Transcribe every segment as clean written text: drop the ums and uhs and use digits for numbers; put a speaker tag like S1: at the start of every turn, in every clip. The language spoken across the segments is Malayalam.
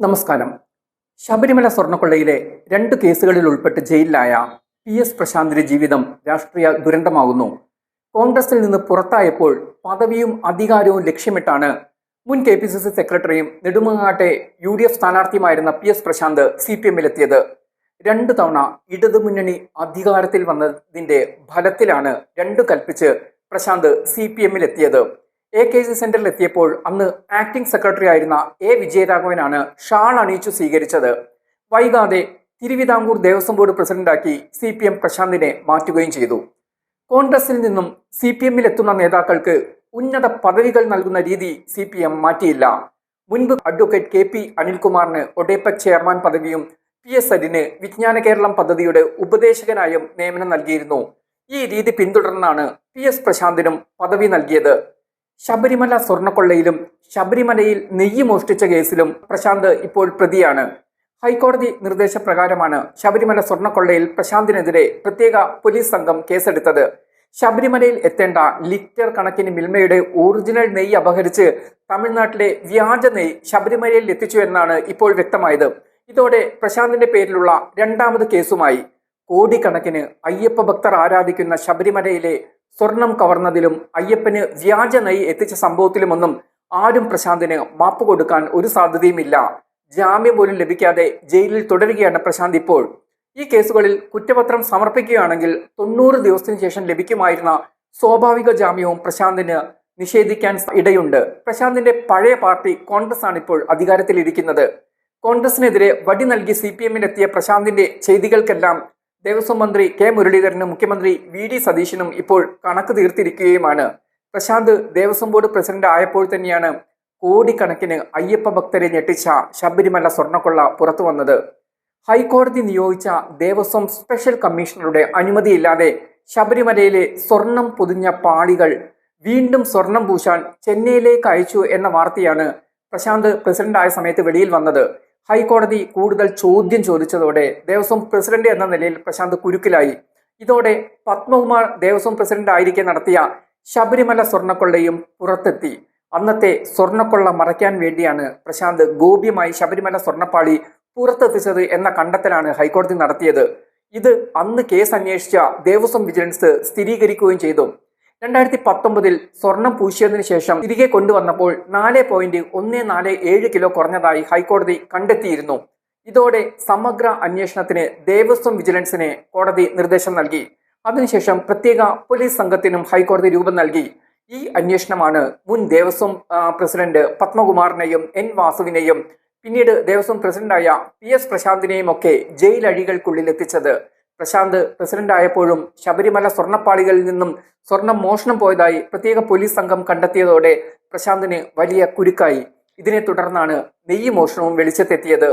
S1: നമസ്കാരം. ശബരിമല സ്വർണ്ണക്കൊള്ളയിലെ 2 കേസുകളിൽ ഉൾപ്പെട്ട് ജയിലിലായ PS പ്രശാന്തിന്റെ ജീവിതം രാഷ്ട്രീയ ദുരന്തമാകുന്നു. കോൺഗ്രസിൽ നിന്ന് പുറത്തായപ്പോൾ പദവിയും അധികാരവും ലക്ഷ്യമിട്ടാണ് മുൻ KPCC സെക്രട്ടറിയും നെടുമങ്ങാട്ടെ UDF സ്ഥാനാർത്ഥിയുമായിരുന്ന PS പ്രശാന്ത് CPM-ലെത്തിയത്. 2 തവണ ഇടതുമുന്നണി അധികാരത്തിൽ വന്നതിന്റെ ഫലത്തിലാണ് 2 കൽപ്പിച്ച് പ്രശാന്ത് CPM-ലെത്തിയത്. AKC സെന്ററിൽ എത്തിയപ്പോൾ അന്ന് ആക്ടിംഗ് സെക്രട്ടറി ആയിരുന്ന വിജയരാഘവനാണ് ഷാൾ അണിയിച്ചു സ്വീകരിച്ചത്. വൈകാതെ തിരുവിതാംകൂർ ദേവസ്വം ബോർഡ് പ്രസിഡന്റാക്കി CPM പ്രശാന്തിനെ മാറ്റുകയും ചെയ്തു. കോൺഗ്രസിൽ നിന്നും CPM-ലെത്തുന്ന നേതാക്കൾക്ക് ഉന്നത പദവികൾ നൽകുന്ന രീതി CPM മാറ്റിയില്ല. മുൻപ് അഡ്വക്കേറ്റ് KP അനിൽകുമാറിന് ഒഡേപെക് ചെയർമാൻ പദവിയും PS അരിന് വിജ്ഞാന കേരളം പദ്ധതിയുടെ ഉപദേശകനായും നിയമനം നൽകിയിരുന്നു. ഈ രീതി പിന്തുടർന്നാണ് PS പ്രശാന്തിനും പദവി നൽകിയത്. ശബരിമല സ്വർണ്ണക്കൊള്ളയിലും ശബരിമലയിൽ നെയ്യ് മോഷ്ടിച്ച കേസിലും പ്രശാന്ത് ഇപ്പോൾ പ്രതിയാണ്. ഹൈക്കോടതി നിർദ്ദേശപ്രകാരമാണ് ശബരിമല സ്വർണ്ണക്കൊള്ളയിൽ പ്രശാന്തിനെതിരെ പ്രത്യേക പോലീസ് സംഘം കേസെടുത്തത്. ശബരിമലയിൽ എത്തേണ്ട ലിറ്റർ കണക്കിന് മിൽമയുടെ ഒറിജിനൽ നെയ്യ് അപഹരിച്ച് തമിഴ്നാട്ടിലെ വ്യാജ നെയ്യ് ശബരിമലയിൽ എത്തിച്ചു എന്നാണ് ഇപ്പോൾ വ്യക്തമായത്. ഇതോടെ പ്രശാന്തിന്റെ പേരിലുള്ള 2ാമത് കേസുമായി. കോടിക്കണക്കിന് അയ്യപ്പ ഭക്തർ ആരാധിക്കുന്ന ശബരിമലയിലെ സ്വർണം കവർന്നതിലും അയ്യപ്പന് വ്യാജ നെയ്യ് എത്തിച്ച സംഭവത്തിലുമൊന്നും ആരും പ്രശാന്തിന് മാപ്പ് കൊടുക്കാൻ ഒരു സാധ്യതയുമില്ല. ജാമ്യം പോലും ലഭിക്കാതെ ജയിലിൽ തുടരുകയാണ് പ്രശാന്ത് ഇപ്പോൾ. ഈ കേസുകളിൽ കുറ്റപത്രം സമർപ്പിക്കുകയാണെങ്കിൽ 90 ദിവസത്തിന് ശേഷം ലഭിക്കുമായിരുന്ന സ്വാഭാവിക ജാമ്യവും പ്രശാന്തിന് നിഷേധിക്കാൻ ഇടയുണ്ട്. പ്രശാന്തിന്റെ പഴയ പാർട്ടി കോൺഗ്രസ് ആണ് ഇപ്പോൾ അധികാരത്തിലിരിക്കുന്നത്. കോൺഗ്രസിനെതിരെ വടി നൽകി CPM-ലെത്തിയ പ്രശാന്തിന്റെ ചെയ്തികൾക്കെല്ലാം ദേവസ്വം മന്ത്രി K മുരളീധരനും മുഖ്യമന്ത്രി VD സതീശനും ഇപ്പോൾ കണക്ക് തീർത്തിരിക്കുകയുമാണ്. പ്രശാന്ത് ദേവസ്വം ബോർഡ് പ്രസിഡന്റ് ആയപ്പോൾ തന്നെയാണ് കോടിക്കണക്കിന് അയ്യപ്പ ഭക്തരെ ഞെട്ടിച്ച ശബരിമല സ്വർണ്ണക്കൊള്ള പുറത്തു വന്നത്. ഹൈക്കോടതി നിയോഗിച്ച ദേവസ്വം സ്പെഷ്യൽ കമ്മീഷണറുടെ അനുമതിയില്ലാതെ ശബരിമലയിലെ സ്വർണം പൊതിഞ്ഞ പാളികൾ വീണ്ടും സ്വർണം പൂശാൻ ചെന്നൈയിലേക്ക് അയച്ചു എന്ന വാർത്തയാണ് പ്രശാന്ത് പ്രസിഡന്റായ സമയത്ത് വെളിയിൽ വന്നത്. ഹൈക്കോടതി കൂടുതൽ ചോദ്യം ചോദിച്ചതോടെ ദേവസ്വം പ്രസിഡന്റ് എന്ന നിലയിൽ പ്രശാന്ത് കുരുക്കിലായി. ഇതോടെ പത്മകുമാർ ദേവസ്വം പ്രസിഡന്റ് ആയിരിക്കെ നടത്തിയ ശബരിമല സ്വർണ്ണക്കൊള്ളയും പുറത്തെത്തി. അന്നത്തെ സ്വർണ്ണക്കൊള്ള മറയ്ക്കാൻ വേണ്ടിയാണ് പ്രശാന്ത് ഗോപ്യമായി ശബരിമല സ്വർണ്ണപ്പാളി പുറത്തെത്തിച്ചത് എന്ന കണ്ടെത്തലാണ് ഹൈക്കോടതി നടത്തിയത്. ഇത് അന്ന് കേസ് അന്വേഷിച്ച ദേവസ്വം വിജിലൻസ് സ്ഥിരീകരിക്കുകയും ചെയ്തു. 2019 സ്വർണം പൂശിയതിനു ശേഷം തിരികെ കൊണ്ടുവന്നപ്പോൾ 4.147 കിലോ കുറഞ്ഞതായി ഹൈക്കോടതി കണ്ടെത്തിയിരുന്നു. ഇതോടെ സമഗ്ര അന്വേഷണത്തിന് ദേവസ്വം വിജിലൻസിന് കോടതി നിർദ്ദേശം നൽകി. അതിനുശേഷം പ്രത്യേക പോലീസ് സംഘത്തിനും ഹൈക്കോടതി രൂപം നൽകി. ഈ അന്വേഷണമാണ് മുൻ ദേവസ്വം പ്രസിഡന്റ് പത്മകുമാറിനെയും N വാസുവിനെയും പിന്നീട് ദേവസ്വം പ്രസിഡന്റായ PS പ്രശാന്തിനെയും ഒക്കെ ജയിലഴികൾക്കുള്ളിൽ എത്തിച്ചത്. പ്രശാന്ത് പ്രസിഡന്റ് ആയപ്പോഴും ശബരിമല സ്വർണ്ണപ്പാളികളിൽ നിന്നും സ്വർണം മോഷണം പോയതായി പ്രത്യേക പോലീസ് സംഘം കണ്ടെത്തിയതോടെ പ്രശാന്തിന് വലിയ കുരുക്കായി. ഇതിനെ തുടർന്നാണ് നെയ്യ് മോഷണവും വെളിച്ചത്തെത്തിയത്.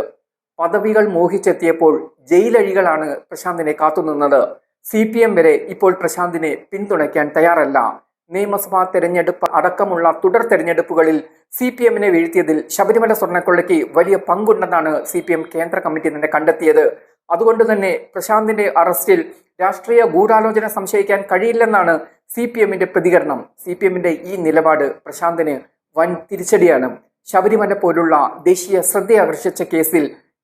S1: പദവികൾ മോഹിച്ചെത്തിയപ്പോൾ ജയിലഴികളാണ് പ്രശാന്തിനെ കാത്തുനിന്നത്. CPM വരെ ഇപ്പോൾ പ്രശാന്തിനെ പിന്തുണയ്ക്കാൻ തയ്യാറല്ല. നിയമസഭാ തെരഞ്ഞെടുപ്പ് അടക്കമുള്ള തുടർ തെരഞ്ഞെടുപ്പുകളിൽ CPM-നെ വീഴ്ത്തിയതിൽ ശബരിമല സ്വർണ്ണക്കൊള്ളയ്ക്ക് വലിയ പങ്കുണ്ടെന്നാണ് CPM കേന്ദ്ര കമ്മിറ്റി തന്നെ കണ്ടെത്തിയത്. അതുകൊണ്ട് തന്നെ പ്രശാന്തിന്റെ അറസ്റ്റിൽ രാഷ്ട്രീയ ഗൂഢാലോചന സംശയിക്കാൻ കഴിയില്ലെന്നാണ് CPM-ന്റെ പ്രതികരണം. CPM-ന്റെ ഈ നിലപാട് പ്രശാന്തിന് വൻ തിരിച്ചടിയാണ്. ശബരിമല പോലുള്ള ദേശീയ ശ്രദ്ധയാകർഷിച്ച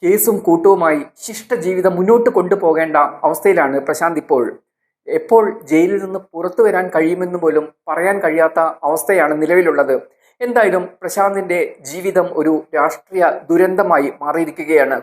S1: കേസും കൂട്ടവുമായി ശിഷ്ടജീവിതം മുന്നോട്ട് കൊണ്ടുപോകേണ്ട അവസ്ഥയിലാണ് പ്രശാന്ത് ഇപ്പോൾ. എപ്പോൾ ജയിലിൽ നിന്ന് പുറത്തു വരാൻ കഴിയുമെന്ന് പോലും പറയാൻ കഴിയാത്ത അവസ്ഥയാണ് നിലവിലുള്ളത്. എന്തായാലും പ്രശാന്തിന്റെ ജീവിതം ഒരു രാഷ്ട്രീയ ദുരന്തമായി മാറിയിരിക്കുകയാണ്.